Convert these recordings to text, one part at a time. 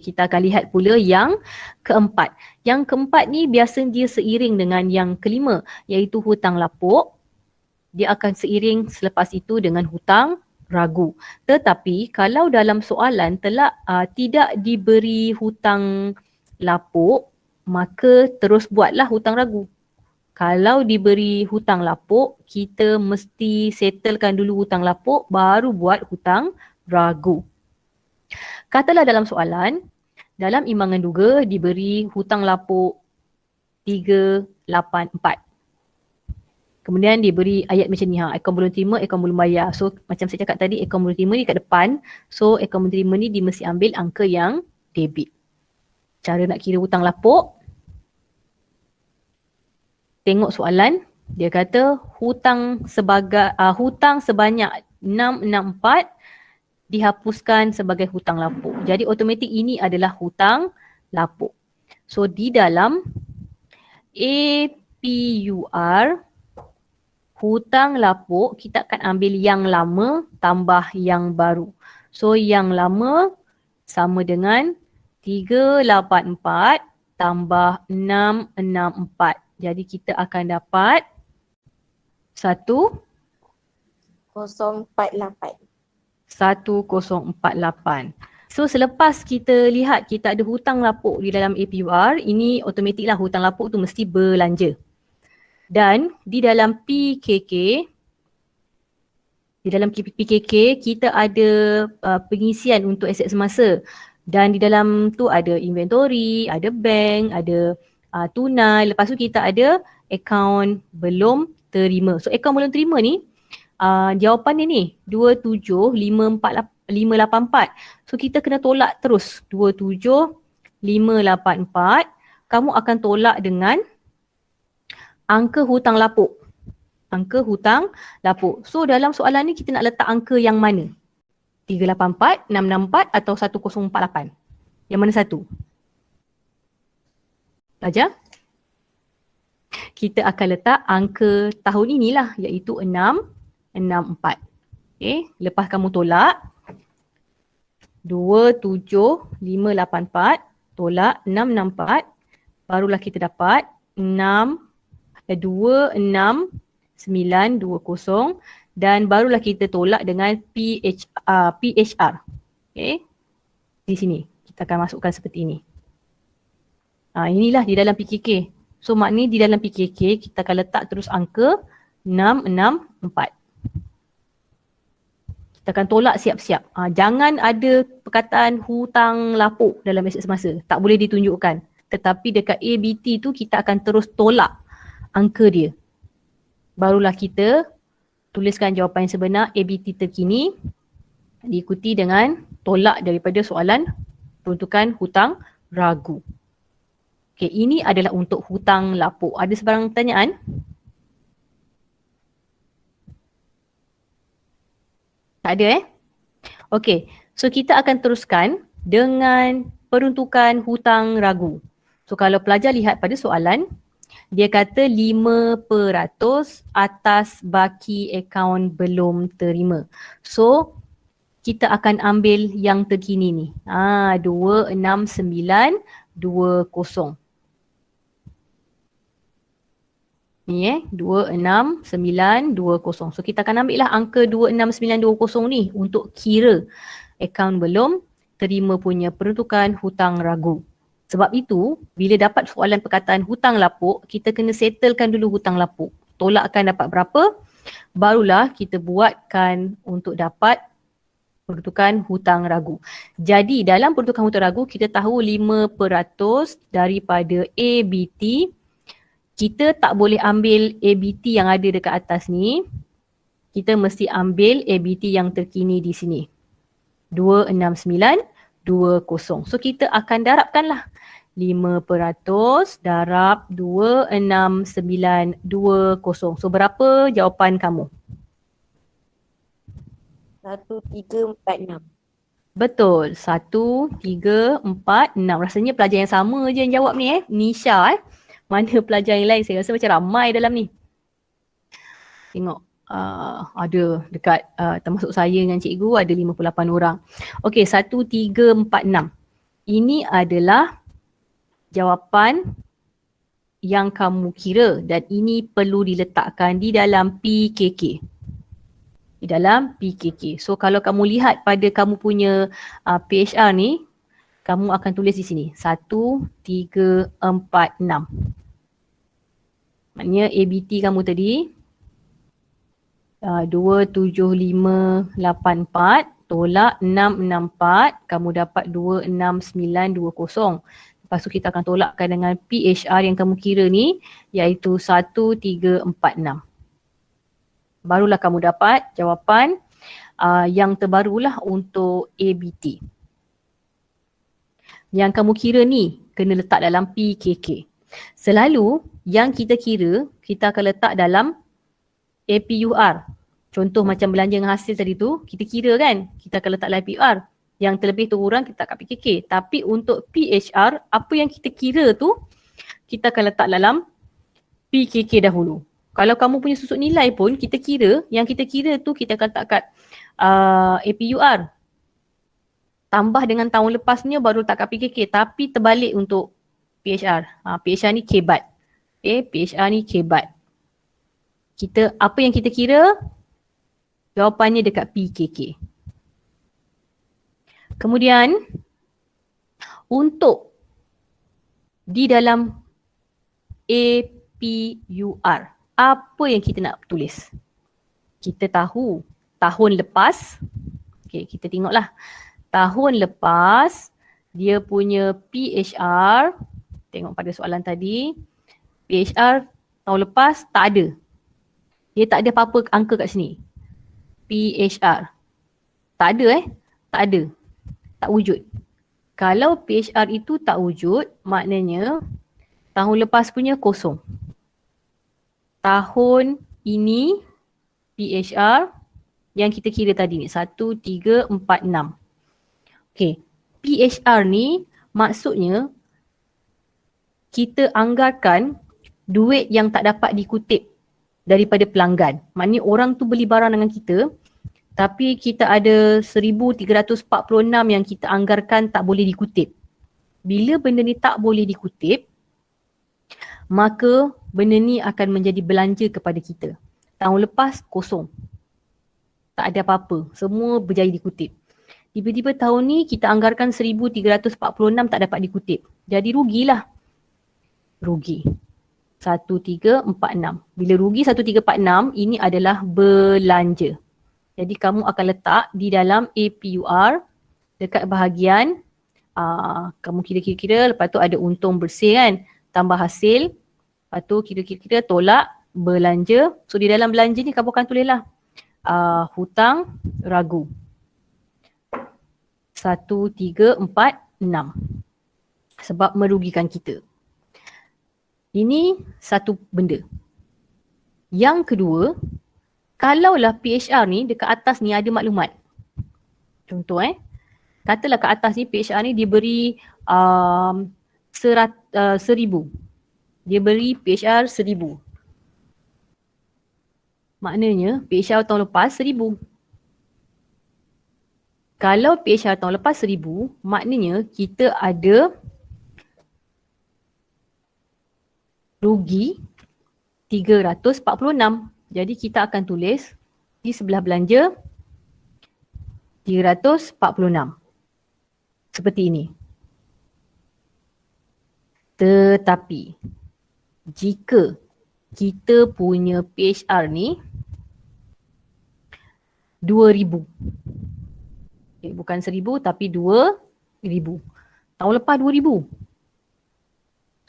kita akan lihat pula yang keempat. Yang keempat ni biasa dia seiring dengan yang kelima, iaitu hutang lapuk. Dia akan seiring selepas itu dengan hutang ragu. Tetapi kalau dalam soalan tidak diberi hutang lapuk, maka terus buatlah hutang ragu. Kalau diberi hutang lapuk, kita mesti settlekan dulu hutang lapuk, baru buat hutang ragu. Katalah dalam soalan, dalam imbangan 2 diberi hutang lapuk 384. Kemudian diberi ayat macam ni, akaun belum terima, akaun belum bayar. So macam saya cakap tadi, akaun belum terima ni kat depan. So akaun belum terima ni dia mesti ambil angka yang debit. Cara nak kira hutang lapuk, tengok soalan, dia kata hutang sebanyak 664 dihapuskan sebagai hutang lapuk. Jadi automatik ini adalah hutang lapuk. So di dalam APUR, hutang lapuk kita akan ambil yang lama tambah yang baru. So yang lama sama dengan 384 tambah 664. Jadi kita akan dapat 1048. 1048. So selepas kita lihat kita ada hutang lapuk di dalam APUR, ini automatiklah hutang lapuk tu mesti berlanja. Dan di dalam PKK, kita ada pengisian untuk aset semasa. Dan di dalam tu ada inventory, ada bank, ada tunai. Lepas tu kita ada akaun belum terima. So akaun belum terima ni, jawapan ni 27584. So kita kena tolak terus 27584. Kamu akan tolak dengan angka hutang lapuk. Angka hutang lapuk. So dalam soalan ni kita nak letak angka yang mana? 384, 664 atau 1048? Yang mana satu? Pelajar? Kita akan letak angka tahun inilah, iaitu 664. Okay, lepas kamu tolak 27584 tolak 664, barulah kita dapat 26920 dan barulah kita tolak dengan PHR. Okay. Di sini kita akan masukkan seperti ini. Inilah di dalam PKK. So maknanya di dalam PKK kita akan letak terus angka 664. Kita akan tolak siap-siap. Jangan ada perkataan hutang lapuk dalam aset semasa. Tak boleh ditunjukkan. Tetapi dekat ABT tu kita akan terus tolak angka dia. Barulah kita tuliskan jawapan yang sebenar, ABT terkini diikuti dengan tolak daripada soalan peruntukan hutang ragu. Okey, ini adalah untuk hutang lapuk. Ada sebarang pertanyaan? Tak ada Okey, so kita akan teruskan dengan peruntukan hutang ragu. So kalau pelajar lihat pada soalan, dia kata 5% atas baki akaun belum terima. So kita akan ambil yang terkini ni. 26920. Ni 26920. So kita akan ambil lah angka 26920 ni untuk kira akaun belum terima punya peruntukan hutang ragu. Sebab itu, bila dapat soalan perkataan hutang lapuk, kita kena settlekan dulu hutang lapuk. Tolakkan dapat berapa, barulah kita buatkan untuk dapat peruntukan hutang ragu. Jadi dalam peruntukan hutang ragu, kita tahu 5% daripada ABT. Kita tak boleh ambil ABT yang ada dekat atas ni. Kita mesti ambil ABT yang terkini di sini. 26920. So kita akan darabkanlah 5% darab 26920. So berapa jawapan kamu? 1346. Betul, 1346. Rasanya pelajar yang sama je yang jawab ni Nisha Mana pelajar yang lain? Saya rasa macam ramai dalam ni. Tengok. Ada dekat termasuk saya dengan cikgu ada 58 orang. Okey, 1346. Ini adalah jawapan yang kamu kira dan ini perlu diletakkan di dalam PKK. Di dalam PKK. So kalau kamu lihat pada kamu punya PHR ni, kamu akan tulis di sini 1, 3, 4, 6. Maknanya ABT kamu tadi 2, 7, 5, 8, 4 tolak 6, 6, 4, kamu dapat 2, 6, 9, 2, 0. Lepas tu kita akan tolakkan dengan PHR yang kamu kira ni iaitu 1, 3, 4, 6. Barulah kamu dapat jawapan yang terbarulah untuk ABT. Yang kamu kira ni kena letak dalam PKK. Selalu yang kita kira, kita akan letak dalam APUR. Contoh macam belanja dengan hasil tadi tu, kita kira kan, kita akan letak dalam APUR. Yang terlebih terkurang kita letak kat PKK. Tapi untuk PHR, apa yang kita kira tu, kita akan letak dalam PKK dahulu. Kalau kamu punya susut nilai pun, kita kira, yang kita kira tu kita akan letak kat APUR. Tambah dengan tahun lepasnya baru letak kat PKK. Tapi terbalik untuk PHR. PHR ni kebat. Okay, PHR ni kebat. Kita, apa yang kita kira, jawapannya dekat PKK. Kemudian, untuk di dalam APUR, apa yang kita nak tulis? Kita tahu tahun lepas, okay, kita tengoklah. Tahun lepas, dia punya PHR, tengok pada soalan tadi, PHR tahun lepas tak ada. Dia tak ada apa-apa angka kat sini. PHR. Tak ada Tak ada. Tak wujud. Kalau PHR itu tak wujud, maknanya tahun lepas punya kosong. Tahun ini PHR yang kita kira tadi ni 1, 3, 4, 6. Okay. PHR ni maksudnya kita anggarkan duit yang tak dapat dikutip daripada pelanggan. Maknanya orang tu beli barang dengan kita tapi kita ada 1,346 yang kita anggarkan tak boleh dikutip. Bila benda ni tak boleh dikutip, maka benda ni akan menjadi belanja kepada kita. Tahun lepas kosong. Tak ada apa-apa. Semua berjaya dikutip. Tiba-tiba tahun ni kita anggarkan 1,346 tak dapat dikutip. Jadi rugilah. Rugi. 1, 3, 4, 6. Bila rugi 1, 3, 4, 6, ini adalah belanja. Jadi kamu akan letak di dalam APUR dekat bahagian kamu kira-kira, lepas tu ada untung bersih kan, tambah hasil, lepas tu kira-kira tolak belanja. So di dalam belanja ni kamu akan tulislah hutang ragu. 1, 3, 4, 6. Sebab merugikan kita. Ini satu benda. Yang kedua, kalaulah PHR ni dekat atas ni ada maklumat. Contoh katalah kat atas ni PHR ni diberi 1,000. Dia beri PHR 1,000. Maknanya PHR tahun lepas 1,000. Kalau PHR tahun lepas 1,000, maknanya kita ada rugi 346. Jadi kita akan tulis di sebelah belanja 346. Seperti ini. Tetapi jika kita punya PHR ni 2,000. Bukan 1,000 tapi 2,000. Tahun lepas 2,000.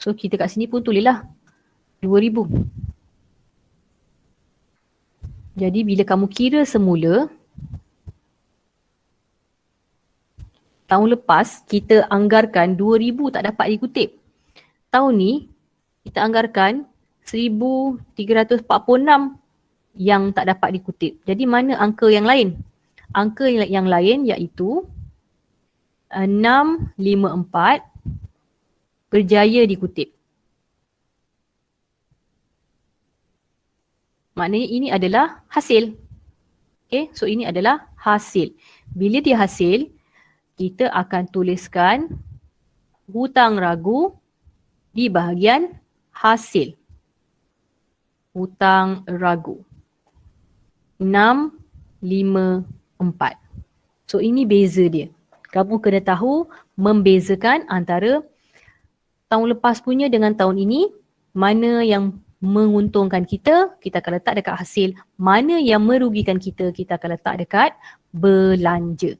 So kita kat sini pun tulislah 2,000. Jadi bila kamu kira semula, tahun lepas kita anggarkan 2,000 tak dapat dikutip. Tahun ni kita anggarkan 1,346 yang tak dapat dikutip. Jadi mana angka yang lain? Angka yang lain iaitu 654 berjaya dikutip. Maknanya ini adalah hasil. Okay, so ini adalah hasil. Bila dia hasil, kita akan tuliskan hutang ragu di bahagian hasil. Hutang ragu. 6, 5, 4. So ini beza dia. Kamu kena tahu membezakan antara tahun lepas punya dengan tahun ini, mana yang menguntungkan kita, kita akan letak dekat hasil. Mana yang merugikan kita, kita akan letak dekat belanja.